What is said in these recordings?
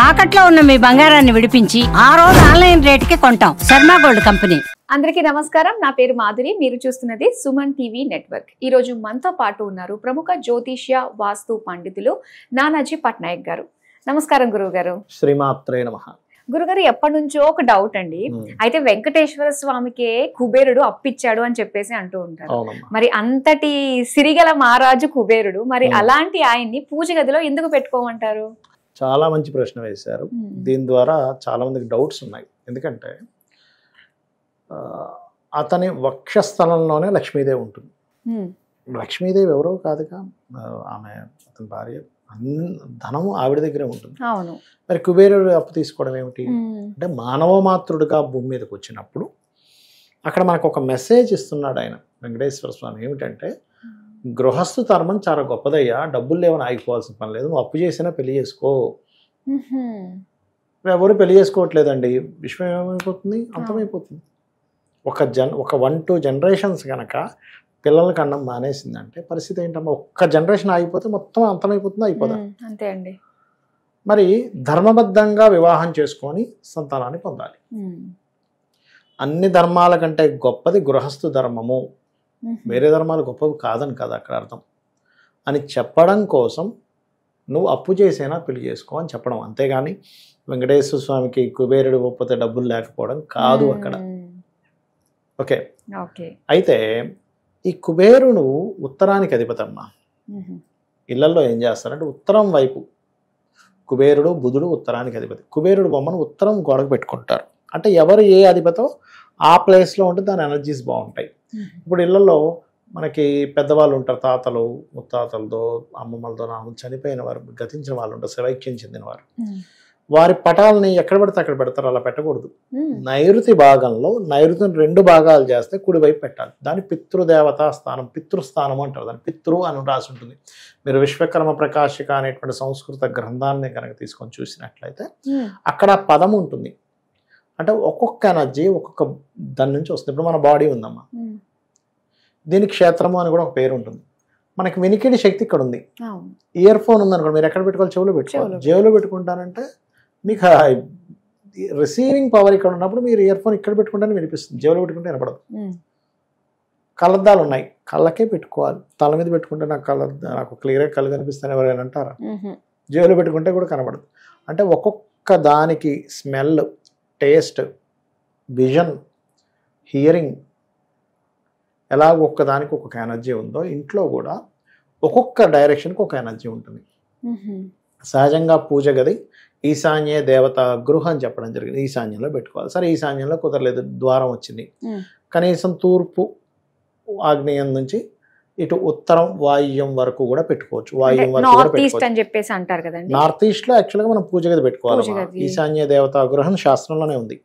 తాకట్లో ఉన్న మీ బంగారాన్ని విడిపించి ఆ రోజు ఆన్లైన్ రేటుకి కొంటాం. Sharma gold company. అందరికీ నమస్కారం. నా పేరు మాధురి. మీరు చూస్తున్నది సుమన్ టీవీ నెట్వర్క్. ఈ రోజు మనతో పాటు ఉన్నారు ప్రముఖ జ్యోతిష్య వాస్తు పండితులు నానాజీ పట్నాయక్ గారు. నమస్కారం గురువు గారు. శ్రీమాత్రే నమః. గురుగారు, ఎప్పటి నుంచో ఒక డౌట్ అండి. అయితే వెంకటేశ్వర స్వామికే కుబేరుడు అప్పిచ్చాడు అని చెప్పేసి అంటూ ఉంటారు. మరి అంతటి సిరిగల మహారాజు కుబేరుడు, మరి అలాంటి ఆయన్ని పూజ గదిలో ఎందుకు పెట్టుకోమంటారు? చాలా మంచి ప్రశ్న వేశారు. దీని ద్వారా చాలా మందికి డౌట్స్ ఉన్నాయి. ఎందుకంటే అతని వక్షస్థలంలోనే లక్ష్మీదేవి ఉంటుంది. లక్ష్మీదేవి ఎవరో కాదుగా, ఆమె అతని భార్య. ధనము ఆవిడ దగ్గరే ఉంటుంది. మరి కుబేరుడు అప్పు తీసుకోవడం ఏమిటి అంటే, మానవ మాతృడుగా భూమి మీదకి వచ్చినప్పుడు అక్కడ మనకు ఒక మెసేజ్ ఇస్తున్నాడు ఆయన వెంకటేశ్వర స్వామి. ఏమిటంటే, గృహస్థు ధర్మం చాలా గొప్పదయ్యా, డబ్బులు లేవని ఆగిపోవాల్సిన పని లేదు, నువ్వు అప్పు చేసినా పెళ్లి చేసుకో. ఎవరు పెళ్లి చేసుకోవట్లేదండి, విశ్వం ఏమైపోతుంది, అంతమైపోతుంది. ఒక 1-2 జనరేషన్స్ కనుక పిల్లలకి అన్నం మానేసిందంటే పరిస్థితి ఏంటమ్మా? ఒక్క జనరేషన్ ఆగిపోతే మొత్తం అంతమైపోతుంది, అయిపోదా? అంతే అండి. మరి ధర్మబద్ధంగా వివాహం చేసుకొని సంతానాన్ని పొందాలి. అన్ని ధర్మాల కంటే గొప్పది గృహస్థు ధర్మము, వేరే ధర్మాలు గొప్పవి కాదని కదా అక్కడ అర్థం అని చెప్పడం కోసం నువ్వు అప్పు చేసైనా పెళ్లి చేసుకో అని చెప్పడం. అంతేగాని వెంకటేశ్వర స్వామికి కుబేరుడు ఇవ్వకపోతే డబ్బులు లేకపోవడం కాదు అక్కడ. ఓకే. అయితే ఈ కుబేరుడు ఉత్తరానికి అధిపతమ్మ. ఇళ్లలో ఏం చేస్తారంటే, ఉత్తరం వైపు కుబేరుడు, బుధుడు ఉత్తరానికి అధిపతి. కుబేరుడు బొమ్మను ఉత్తరం గోడకు పెట్టుకుంటారు. అంటే ఎవరు ఏ అధిపతో ఆ ప్లేస్లో ఉంటే దాని ఎనర్జీస్ బాగుంటాయి. ఇప్పుడు ఇళ్లలో మనకి పెద్దవాళ్ళు ఉంటారు, తాతలు ముత్తాతలతో అమ్మమ్మలతో నాన్నలు చనిపోయిన వారు, గతించిన వాళ్ళు ఉంటారు, శైవైక్యం చెందిన వారు. వారి పటాలని ఎక్కడ పెడితే అక్కడ పెడతారు. అలా పెట్టకూడదు. నైరుతి భాగంలో, నైరుతిని 2 భాగాలు చేస్తే కుడివైపు పెట్టాలి. దాన్ని పితృదేవతా స్థానం, పితృస్థానం అంటారు. దాన్ని పితృ అని రాసి ఉంటుంది. మీరు విశ్వకర్మ ప్రకాశిక అనేటువంటి సంస్కృత గ్రంథాన్ని కనుక తీసుకొని చూసినట్లయితే అక్కడ పదం ఉంటుంది. అంటే ఒక్కొక్క ఎనర్జీ ఒక్కొక్క దాని నుంచి వస్తుంది. ఇప్పుడు మన బాడీ ఉందమ్మా, దీనికి క్షేత్రము అని కూడా ఒక పేరు ఉంటుంది. మనకి వినికిడి శక్తి ఇక్కడ ఉంది. ఇయర్ ఫోన్ ఉందనుకోండి, మీరు ఎక్కడ పెట్టుకోవాలి? చెవులో పెట్టుకోవాలి. చెవులో పెట్టుకుంటారంటే మీకు రిసీవింగ్ పవర్ ఇక్కడ ఉన్నప్పుడు మీరు ఇయర్ ఫోన్ ఇక్కడ పెట్టుకుంటే వినిపిస్తుంది, చెవులో పెట్టుకుంటే వినపడదు. కళ్ళద్దాలు ఉన్నాయి, కళ్ళకే పెట్టుకోవాలి. తల మీద పెట్టుకుంటే నాకు క్లియర్గా కళ్ళు కనిపిస్తాను ఎవరైనా అంటారా? చెవులో పెట్టుకుంటే కూడా కనబడదు. అంటే ఒక్కొక్క దానికి స్మెల్, టేస్ట్, విజన్, హియరింగ్, ఎలాగ ఒక్కదానికి ఒక్కొక్క ఎనర్జీ ఉందో ఇంట్లో కూడా ఒక్కొక్క డైరెక్షన్కి ఒక ఎనర్జీ ఉంటుంది. సహజంగా పూజ గది ఈశాన్య దేవత గృహం అని చెప్పడం జరిగింది. ఈశాన్యంలో పెట్టుకోవాలి. సరే, ఈశాన్యంలో కుదరలేదు, ద్వారం వచ్చింది. కనీసం తూర్పు ఆగ్నేయం నుంచి ఇటు ఉత్తరం వాయువ్యం వరకు కూడా పెట్టుకోవచ్చు. వాయువ్యం వరకు కూడా పెట్టుకోవచ్చు. నార్త్ ఈస్ట్ లో యాక్చువల్గా మనం పూజ గది పెట్టుకోవాలి. ఈశాన్య దేవతా గృహం శాస్త్రంలోనే ఉంది.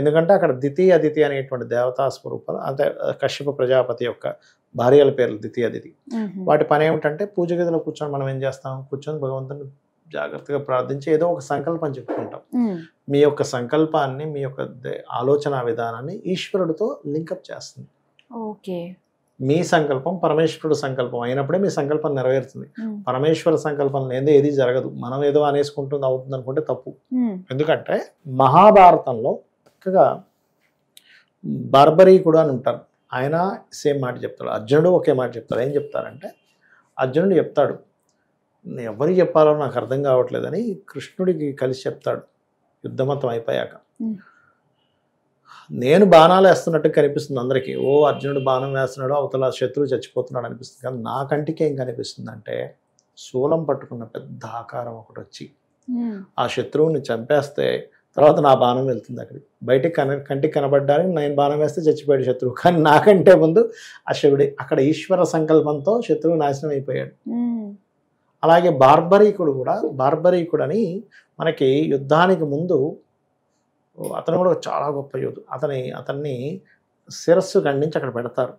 ఎందుకంటే అక్కడ దితి అదితి అనేటువంటి దేవతా స్వరూపాలు, అంటే కశ్యప ప్రజాపతి యొక్క భార్యల పేర్లు దితి అదితి. వాటి పని ఏమిటంటే, పూజ గదిలో కూర్చొని మనం ఏం చేస్తాం? కూర్చొని భగవంతుని జాగ్రత్తగా ప్రార్థించి ఏదో ఒక సంకల్పం చెప్పుకుంటాం. మీ యొక్క సంకల్పాన్ని, మీ యొక్క ఆలోచన విధానాన్ని ఈశ్వరుడితో లింకప్ చేస్తుంది. మీ సంకల్పం పరమేశ్వరుడు సంకల్పం అయినప్పుడే మీ సంకల్పం నెరవేరుతుంది. పరమేశ్వర సంకల్పం లేదే ఏది జరగదు. మనం ఏదో అనేసుకుంటుంది అవుతుంది అనుకుంటే తప్పు. ఎందుకంటే మహాభారతంలో చక్కగా బార్బరీకుడు అని ఉంటారు. ఆయన సేమ్ మాట చెప్తాడు, అర్జునుడు ఒకే మాట చెప్తాడు. ఏం చెప్తారంటే, అర్జునుడు చెప్తాడు, ఎవరికి చెప్పాలో నాకు అర్థం కావట్లేదని కృష్ణుడికి కలిసి చెప్తాడు. యుద్ధమతం అయిపోయాక, నేను బాణాలు వేస్తున్నట్టు కనిపిస్తుంది అందరికీ. ఓ, అర్జునుడు బాణం వేస్తున్నాడు, అవతల శత్రువు చచ్చిపోతున్నాడు అనిపిస్తుంది. కానీ నా కంటికి ఏం కనిపిస్తుంది అంటే, శూలం పట్టుకున్న పెద్ద ఆకారం ఒకటి వచ్చి ఆ శత్రువుని చంపేస్తే తర్వాత నా బాణం వెళ్తుంది అక్కడికి. బయటికి కంటికి కనబడ్డానికి నేను బాణం వేస్తే చచ్చిపోయాడు శత్రువు. కానీ నాకంటే ముందు ఆ శివుడి అక్కడ ఈశ్వర సంకల్పంతో శత్రువు నాశనం అయిపోయాడు. అలాగే బార్బరీకుడు కూడా, బార్బరీకుడని మనకి యుద్ధానికి ముందు అతను కూడా చాలా గొప్ప యోధుడు. అతన్ని శిరస్సు ఖండించి అక్కడ పెడతారు.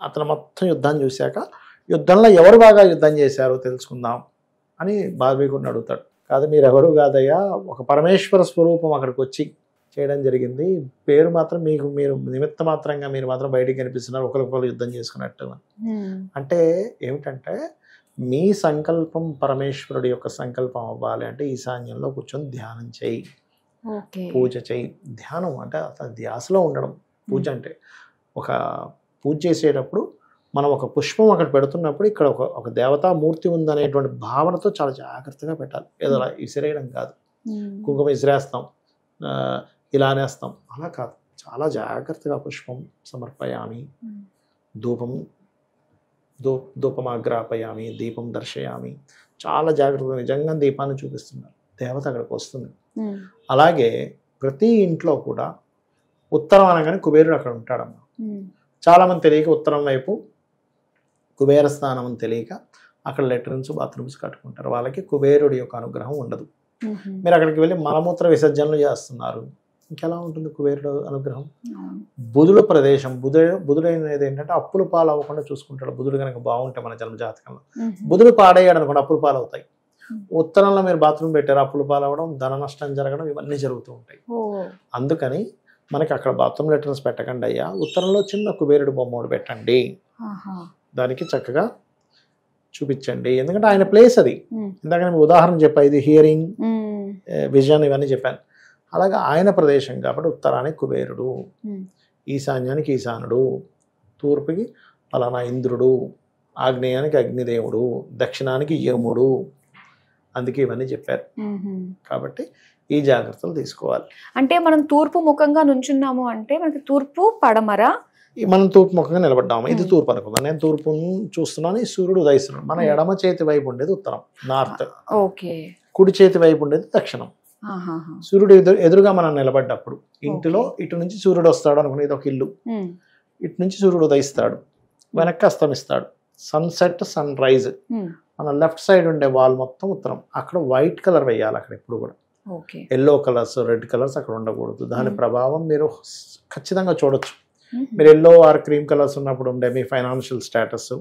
అతను మొత్తం యుద్ధాన్ని చూశాక, యుద్ధంలో ఎవరు బాగా యుద్ధం చేశారో తెలుసుకుందాం అని బార్బరీకుడిని అడుగుతాడు. కాదు, మీరు ఎవరు కాదయ్యా, ఒక పరమేశ్వర స్వరూపం అక్కడికి వచ్చి చేయడం జరిగింది, పేరు మాత్రం మీరు నిమిత్త మాత్రంగా మీరు మాత్రం బయటికి కనిపిస్తున్నారు, ఒకరికొకరు యుద్ధం చేసుకున్నట్టు. అంటే ఏమిటంటే, మీ సంకల్పం పరమేశ్వరుడి యొక్క సంకల్పం అవ్వాలి అంటే ఈశాన్యంలో కూర్చొని ధ్యానం చేయి, పూజ చేయి. ధ్యానం అంటే అసలు ధ్యాసలో ఉండడం. పూజ అంటే ఒక పూజ చేసేటప్పుడు మనం ఒక పుష్పం అక్కడ పెడుతున్నప్పుడు ఇక్కడ ఒక దేవతామూర్తి ఉందనేటువంటి భావనతో చాలా జాగ్రత్తగా పెట్టాలి. ఏదో అలా విసిరేయడం కాదు. కుంకుమ విసిరేస్తాం, ఇలా అనేస్తాం, అలా కాదు. చాలా జాగ్రత్తగా పుష్పం సమర్పయామి, ధూపమాగ్రాపయామి, దీపం దర్శయామి. చాలా జాగ్రత్తగా నిజంగా దీపాన్ని చూపిస్తున్నారు, దేవత అక్కడికి వస్తుంది. అలాగే ప్రతి ఇంట్లో కూడా ఉత్తరం అనగానే కుబేరుడు అక్కడ ఉంటాడమ్మా. చాలామంది తెలియక ఉత్తరం వైపు కుబేర స్థానం అని తెలియక అక్కడ లెట్రిన్స్ బాత్రూమ్స్ కట్టుకుంటారు. వాళ్ళకి కుబేరుడి యొక్క అనుగ్రహం ఉండదు. మీరు అక్కడికి వెళ్ళి మలమూత్ర విసర్జనలు చేస్తున్నారు, ఇంకెలా ఉంటుంది కుబేరుడు అనుగ్రహం? బుధుడు ప్రదేశం, బుధుడైనది ఏంటంటే అప్పులు పాలు అవ్వకుండా చూసుకుంటాడు. బుధుడు కనుక బాగుంటే మన జన్మజాతకంలో, బుధుడు పాడయ్యాడు అనుకోండి అప్పులు పాలు అవుతాయి. ఉత్తరంలో మీరు బాత్రూమ్ పెట్టారు, అప్పులు పాలు అవ్వడం, ధన నష్టం జరగడం, ఇవన్నీ జరుగుతూ ఉంటాయి. అందుకని మనకి అక్కడ బాత్రూమ్ లెటర్స్ పెట్టకండి అయ్యా, ఉత్తరంలో చిన్న కుబేరుడు బొమ్మ పెట్టండి, దానికి చక్కగా చూపించండి. ఎందుకంటే ఆయన ప్లేస్ అది. ఇందాక నేను ఉదాహరణ చెప్పా, ఇది హియరింగ్, విజన్, ఇవన్నీ చెప్పాను. అలాగే ఆయన ప్రదేశం కాబట్టి ఉత్తరానికి కుబేరుడు, ఈశాన్యానికి ఈశానుడు, తూర్పుకి ఫలానా ఇంద్రుడు, ఆగ్నేయానికి అగ్నిదేవుడు, దక్షిణానికి యముడు. అందుకే ఇవన్నీ చెప్పారు. కాబట్టి ఈ జాగ్రత్తలు తీసుకోవాలి. అంటే మనం తూర్పు ముఖంగా నుంచున్నాము అంటే మనకి తూర్పు పడమర, మనం తూర్పు ముఖంగా నిలబడ్డాము. ఇది తూర్పు అనుకుందాం, నేను తూర్పు చూస్తున్నాను, ఈ సూర్యుడు ఉదయిస్తున్నాడు. మన ఎడమ చేతి వైపు ఉండేది ఉత్తరం, నార్త్. కుడి చేతి వైపు ఉండేది దక్షిణం. సూర్యుడు ఎదురుగా మనం నిలబడ్డప్పుడు ఇంటిలో ఇటు నుంచి సూర్యుడు వస్తాడు అనుకుని, ఇది ఒక ఇల్లు, ఇటు నుంచి సూర్యుడు ఉదయిస్తాడు, వెనక్కి అస్తమిస్తాడు. Sunset, sun rise. మన లెఫ్ట్ సైడ్ ఉండే వాల్ మొత్తం ఉత్తరం. అక్కడ వైట్ కలర్ వేయాలి. అక్కడ ఎప్పుడు కూడా ఎల్లో కలర్స్, రెడ్ కలర్స్ అక్కడ ఉండకూడదు. దాని ప్రభావం మీరు ఖచ్చితంగా చూడొచ్చు. మీరు ఎల్లో ఆర్ క్రీమ్ కలర్స్ ఉన్నప్పుడు ఉండే మీ financial status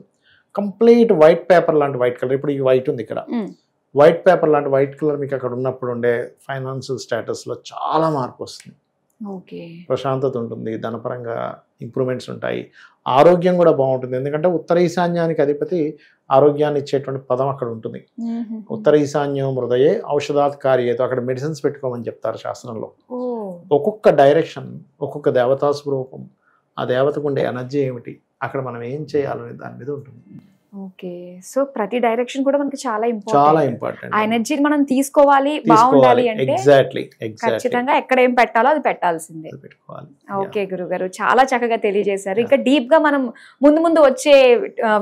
complete white paper లాంటి వైట్ కలర్. ఇప్పుడు ఈ వైట్ ఉంది ఇక్కడ, వైట్ పేపర్ లాంటి వైట్ కలర్ మీకు అక్కడ ఉన్నప్పుడు ఉండే ఫైనాన్షియల్ స్టేటస్లో చాలా మార్పు వస్తుంది. ప్రశాంతత ఉంటుంది, ధనపరంగా ఇంప్రూవ్మెంట్స్ ఉంటాయి, ఆరోగ్యం కూడా బాగుంటుంది. ఎందుకంటే ఉత్తర ఈశాన్యానికి అధిపతి ఆరోగ్యాన్ని ఇచ్చేటువంటి పదం అక్కడ ఉంటుంది. ఉత్తర ఈశాన్యం హృదయే ఔషధాత్ కార్యేతో, అక్కడ మెడిసిన్స్ పెట్టుకోమని చెప్తారు శాస్త్రంలో. ఒక్కొక్క డైరెక్షన్, ఒక్కొక్క దేవతా స్వరూపం, ఆ దేవతకు ఉండే ఎనర్జీ ఏమిటి, అక్కడ మనం ఏం చేయాలనే దాని మీద ఉంటుంది. ఓకే, సో ప్రతి డైరెక్షన్ కూడా మనకి చాలా ఇంపార్టెంట్. ఆ ఎనర్జీని మనం తీసుకోవాలి, బాగుండాలి అంటే ఎగ్జాక్ట్లీ ఖచ్చితంగా ఎక్కడ ఏం పెట్టాలో అది పెట్టాల్సిందే. ఓకే గురుగారు, చాలా చక్కగా తెలియజేశారు. ఇంకా డీప్ గా మనం ముందు వచ్చే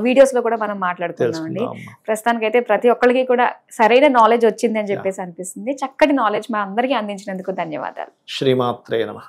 వీడియోస్ లో కూడా మనం మాట్లాడుకుందాం అండి. ప్రస్తుతానికైతే ప్రతి ఒక్కరికి కూడా సరైన నాలెడ్జ్ వచ్చింది అని చెప్పేసి అనిపిస్తుంది. చక్కటి నాలెడ్జ్ మా అందరికీ అందించినందుకు ధన్యవాదాలు. శ్రీమాత్రే నమః.